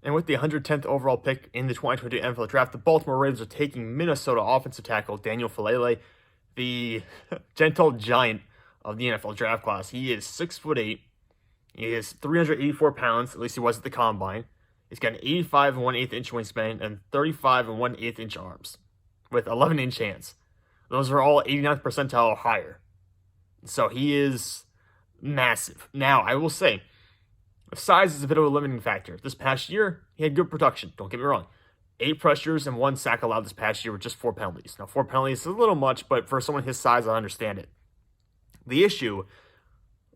And with the 110th overall pick in the 2022 NFL Draft, the Baltimore Ravens are taking Minnesota offensive tackle Daniel Faalele, the gentle giant of the NFL draft class. He is 6'8". He is 384 pounds, at least he was at the combine. He's got an 85 and 1/8 inch wingspan and 35 and 1/8 inch arms with 11-inch hands. Those are all 89th percentile or higher. So he is massive. Now, I will say, size is a bit of a limiting factor. This past year, he had good production. Don't get me wrong. 8 pressures and 1 sack allowed this past year with just 4 penalties. Now, 4 penalties is a little much, but for someone his size, I understand it. The issue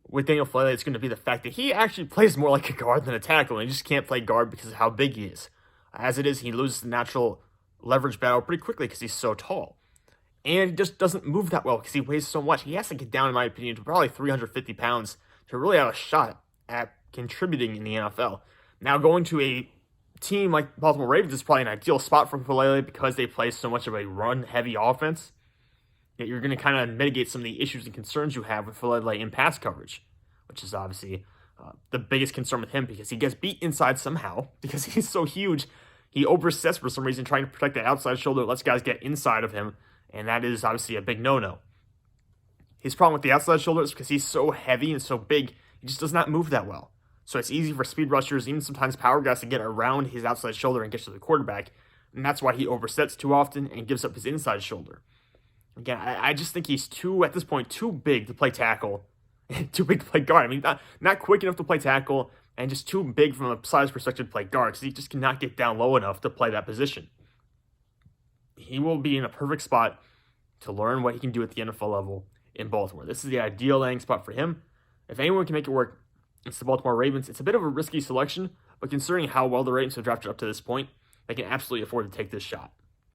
with Daniel Faalele is going to be the fact that he actually plays more like a guard than a tackle, and he just can't play guard because of how big he is. As it is, he loses the natural leverage battle pretty quickly because he's so tall. And he just doesn't move that well because he weighs so much. He has to get down, in my opinion, to probably 350 pounds to really have a shot at contributing in the NFL. Now, going to a team like Baltimore Ravens is probably an ideal spot for Faalele because they play so much of a run-heavy offense. Yet you're going to kind of mitigate some of the issues and concerns you have with Faalele in pass coverage, which is obviously the biggest concern with him because he gets beat inside somehow because he's so huge. He oversets for some reason, trying to protect the outside shoulder, lets guys get inside of him, and that is obviously a big no-no. His problem with the outside shoulder is because he's so heavy and so big, he just does not move that well. So it's easy for speed rushers, even sometimes power guys, to get around his outside shoulder and get to the quarterback, and that's why he oversets too often and gives up his inside shoulder. Again, I just think he's at this point, too big to play tackle and too big to play guard. I mean, not quick enough to play tackle and just too big from a size perspective to play guard because he just cannot get down low enough to play that position. He will be in a perfect spot to learn what he can do at the NFL level in Baltimore. This is the ideal landing spot for him. If anyone can make it work, it's the Baltimore Ravens. It's a bit of a risky selection, but considering how well the Ravens have drafted up to this point, they can absolutely afford to take this shot.